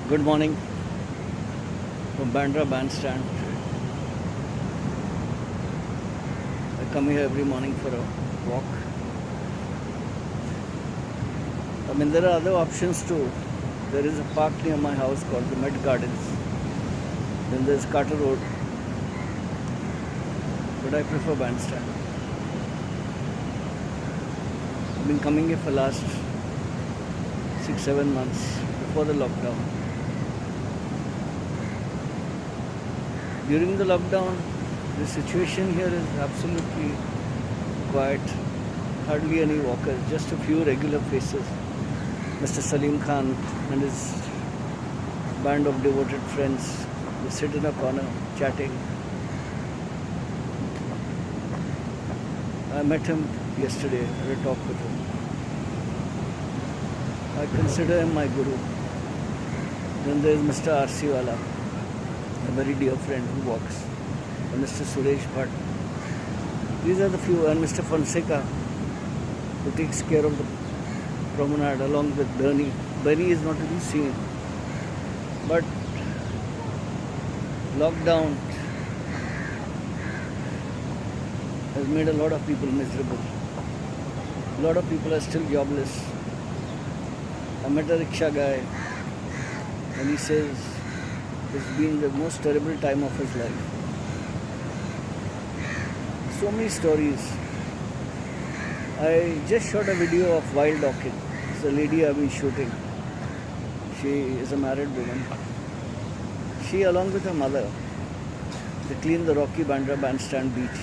Good morning from Bandra Bandstand. I come here every morning for a walk. There are other options too. There is a park near my house called the Met Gardens. Then there's Carter Road. But I prefer Bandstand. I've been coming here for last 6-7 months before the lockdown. During the lockdown, the situation here is absolutely quiet. Hardly any walkers, just a few regular faces. Mr. Salim Khan and his band of devoted friends. They sit in a corner chatting. I met him yesterday, had a talk with him. I consider him my guru. Then there is Mr. R.C. Wala, a very dear friend who walks, and Mr. Suresh Bhatt. These are the few, and Mr. Fonseca, who takes care of the promenade along with Bernie. Bernie is not to be seen. But lockdown has made a lot of people miserable. A lot of people are still jobless. I met a rickshaw guy and he says it's been the most terrible time of his life. So many stories. I just shot a video of Wild Orchid. It's a lady I've been shooting. She is a married woman. She, along with her mother, they clean the Rocky Bandra Bandstand beach.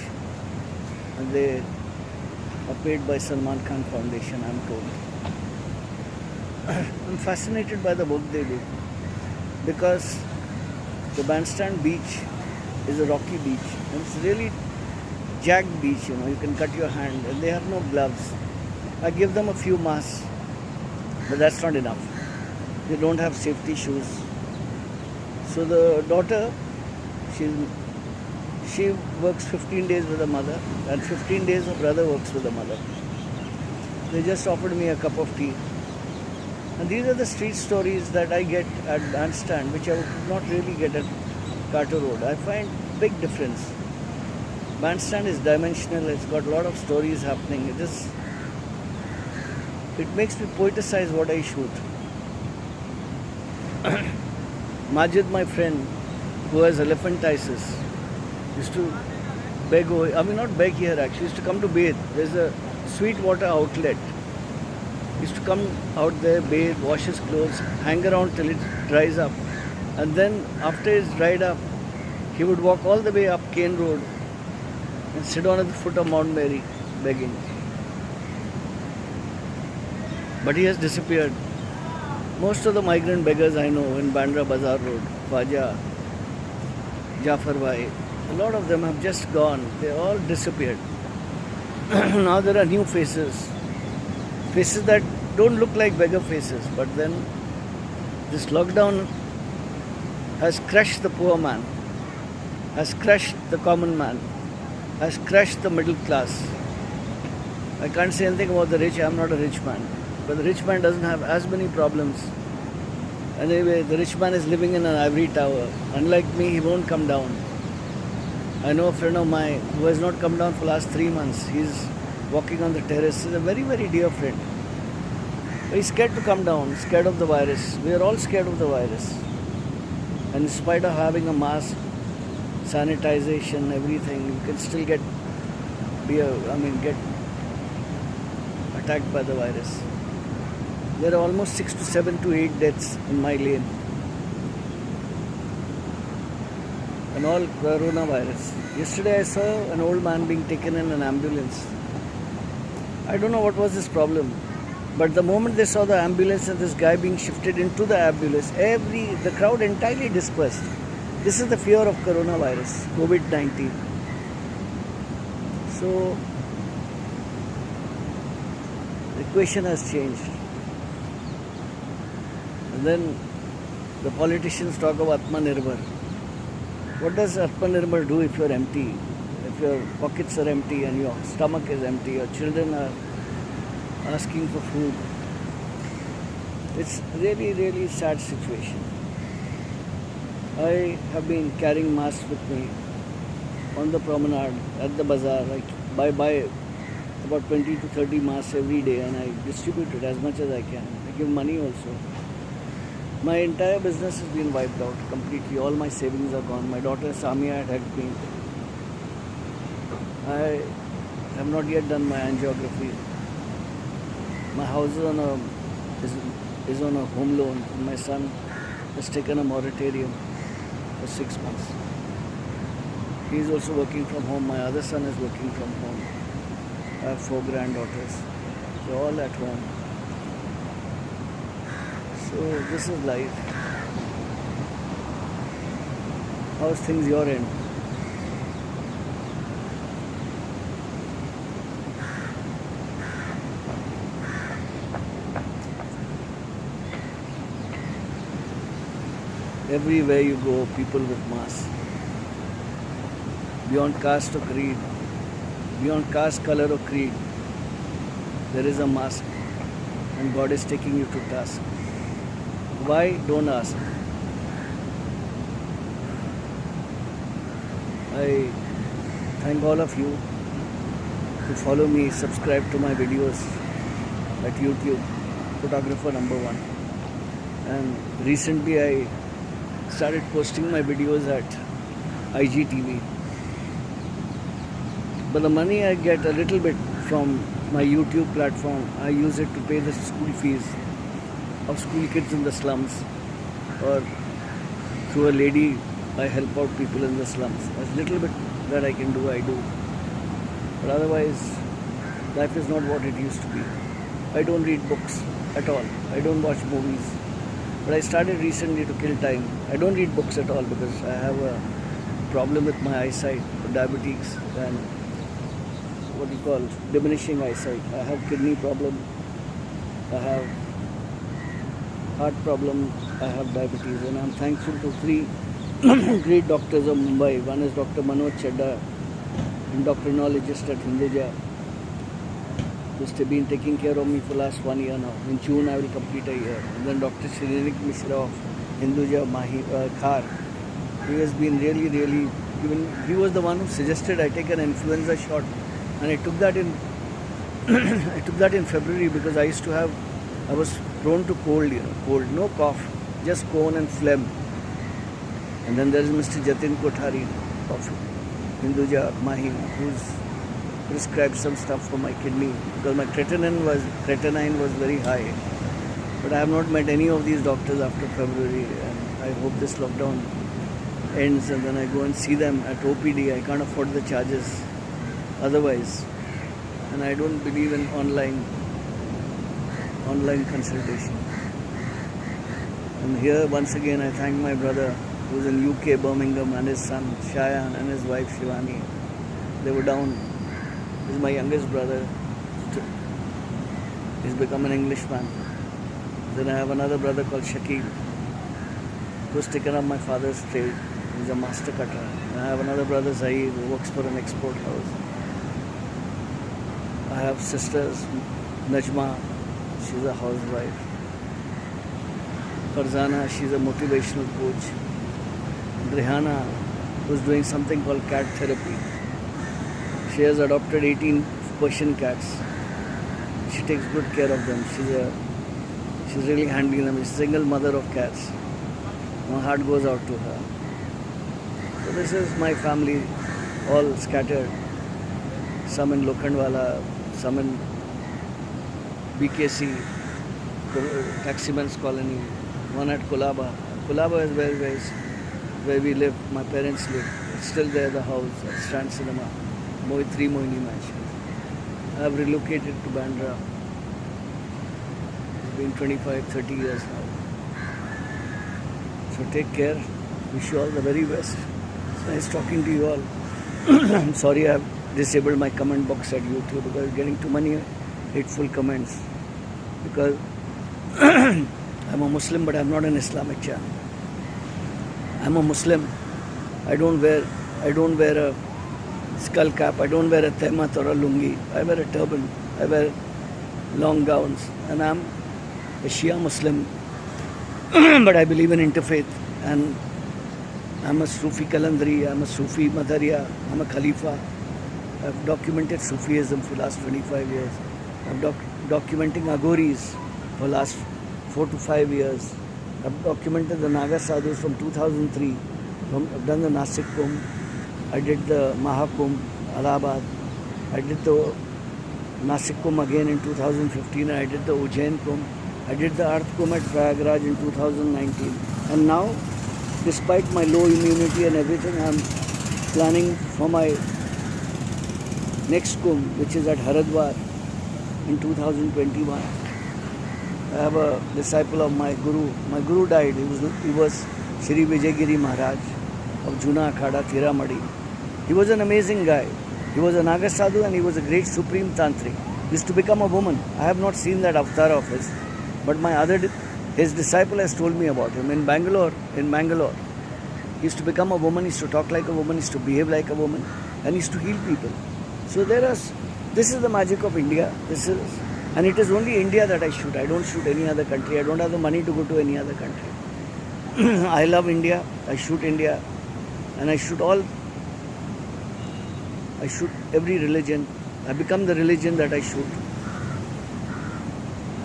And they are paid by Salman Khan Foundation, I'm told. I'm fascinated by the work they do. Because the Bandstand beach is a rocky beach. And it's really jagged beach, you can cut your hand, and they have no gloves. I give them a few masks, but that's not enough. They don't have safety shoes. So the daughter, she works 15 days with her mother, and 15 days her brother works with her mother. They just offered me a cup of tea. And these are the street stories that I get at Bandstand, which I would not really get at Carter Road. I find big difference. Bandstand is dimensional, it's got a lot of stories happening. It makes me poeticize what I shoot. Majid, my friend, who has elephantiasis, used to beg, not beg here actually, used to come to bathe. There's a sweet water outlet. He used to come out there, bathe, wash his clothes, hang around till it dries up. And then after it's dried up, he would walk all the way up Kane Road and sit down at the foot of Mount Mary begging. But he has disappeared. Most of the migrant beggars I know in Bandra Bazaar Road, Khwaja, Jafar Bhai, a lot of them have just gone. They all disappeared. Now there are new faces. Faces that don't look like beggar faces. But then this lockdown has crushed the poor man, has crushed the common man, has crushed the middle class. I can't say anything about the rich. I'm not a rich man. But the rich man doesn't have as many problems. Anyway, the rich man is living in an ivory tower. Unlike me, he won't come down. I know a friend of mine who has not come down for the last 3 months. He's walking on the terrace. He's a very, very dear friend. But he's scared to come down, scared of the virus. We are all scared of the virus. And in spite of having a mask, sanitization, everything, you can still get attacked by the virus. There are almost 6 to 7 to 8 deaths in my lane. And all coronavirus. Yesterday I saw an old man being taken in an ambulance. I don't know what was his problem. But the moment they saw the ambulance and this guy being shifted into the ambulance, the crowd entirely dispersed. This is the fear of coronavirus, COVID-19. So, the equation has changed. And then the politicians talk of Atmanirbhar. What does Atmanirbhar do if you're empty? If your pockets are empty and your stomach is empty, your children are asking for food. It's really, really sad situation. I have been carrying masks with me on the promenade, at the bazaar. I buy about 20 to 30 masks every day and I distribute it as much as I can. I give money also. My entire business has been wiped out completely. All my savings are gone. My daughter Samia had helped me. I have not yet done my angiography. My house is on a home loan. And my son has taken a moratorium for 6 months. He is also working from home. My other son is working from home. I have 4 granddaughters. They're all at home. So this is life. How's things your end? Everywhere you go, people with masks. Beyond caste or creed, beyond caste, color or creed, there is a mask and God is taking you to task. Why? Don't ask. I thank all of you to follow me, subscribe to my videos at YouTube, photographer number 1. And recently I started posting my videos at IGTV. But the money I get a little bit from my YouTube platform, I use it to pay the school fees of school kids in the slums, or through a lady I help out people in the slums. There's little bit that I can do, I do. But otherwise, life is not what it used to be. I don't read books at all. I don't watch movies. But I started recently to kill time. I don't read books at all because I have a problem with my eyesight, diabetes, and what you call diminishing eyesight. I have kidney problem. I have heart problem. I have diabetes, and I'm thankful to 3 great doctors of Mumbai. One is Dr. Manoj Chadda, endocrinologist at Hinduja, who's been taking care of me for last 1 year now. In June I will complete a year. And then Dr. Shrinik Mishra of Hinduja Khar. He has been really, even he was the one who suggested I take an influenza shot, and I took that in I took that in February because I was prone to cold, cold, no cough, just cold and phlegm. And then there is Mr. Jatin Kothari of Hinduja Mahi, who's prescribed some stuff for my kidney because my creatinine was very high. But I have not met any of these doctors after February, and I hope this lockdown ends and then I go and see them at OPD. I can't afford the charges otherwise, and I don't believe in online consultation. And here once again I thank my brother who's in UK, Birmingham, and his son Shayan and his wife Shivani. They were down. He's my youngest brother. He's become an Englishman. Then I have another brother called Shakil, who's taken up my father's trade. He's a master cutter. And I have another brother Zahir, who works for an export house. I have sisters, Najma, she's a housewife. Farzana, she's a motivational coach. Rehana, who's doing something called cat therapy. She has adopted 18 Persian cats. She takes good care of them. She's really handling them. She's a single mother of cats. My heart goes out to her. So this is my family, all scattered. Some in Lokhandwala, some in BKC, Taximan's Colony, one at Kolaba. Kolaba is where we live, my parents live. It's still there, the house at Strand Cinema, 3 Moini Mansions. I have relocated to Bandra. It's been 25-30 years now. So take care. Wish you all the very best. It's nice talking to you all. I'm sorry I have disabled my comment box at YouTube because I'm getting too many hateful comments. Because I'm a Muslim, but I'm not an Islamic channel. I'm a Muslim. I don't wear a skull cap. I don't wear a tehmat or a lungi. I wear a turban. I wear long gowns. And I'm a Shia Muslim. But I believe in interfaith. And I'm a Sufi Kalandri, I'm a Sufi Madhariya, I'm a Khalifa. I've documented Sufism for the last 25 years. I'm documenting Aghoris for the last 4 to 5 years. I've documented the Naga Sadhus from 2003. I've done the Nasik Kumbh. I did the Mahakumbh, Allahabad. I did the Nasik Kumbh again in 2015. I did the Ujjain Kumbh. I did the Arth Kumbh at Prayagraj in 2019. And now, despite my low immunity and everything, I'm planning for my next Kumbh, which is at Haridwar in 2021. I have a disciple of my Guru. My Guru died. He was Shri Vijayagiri Maharaj of Juna Akhada, Thiramadi. He was an amazing guy. He was a Naga Sadhu and he was a great Supreme Tantric. He used to become a woman. I have not seen that avatar of his. But his disciple has told me about him. In Bangalore, he used to become a woman, he used to talk like a woman, he used to behave like a woman, and he used to heal people. So this is the magic of India. And it is only India that I shoot. I don't shoot any other country. I don't have the money to go to any other country. I love India. I shoot India. And I shoot every religion. I become the religion that I shoot.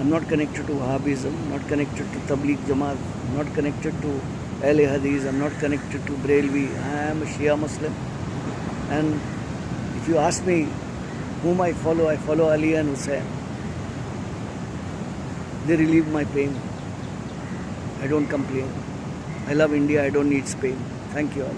I'm not connected to Wahhabism, not connected to Tabligh Jamaat, not connected to Ahle Hadith, I'm not connected to Brelvi. I am a Shia Muslim. And if you ask me whom I follow Ali and Hussain. They relieve my pain. I don't complain. I love India. I don't need Spain. Thank you all.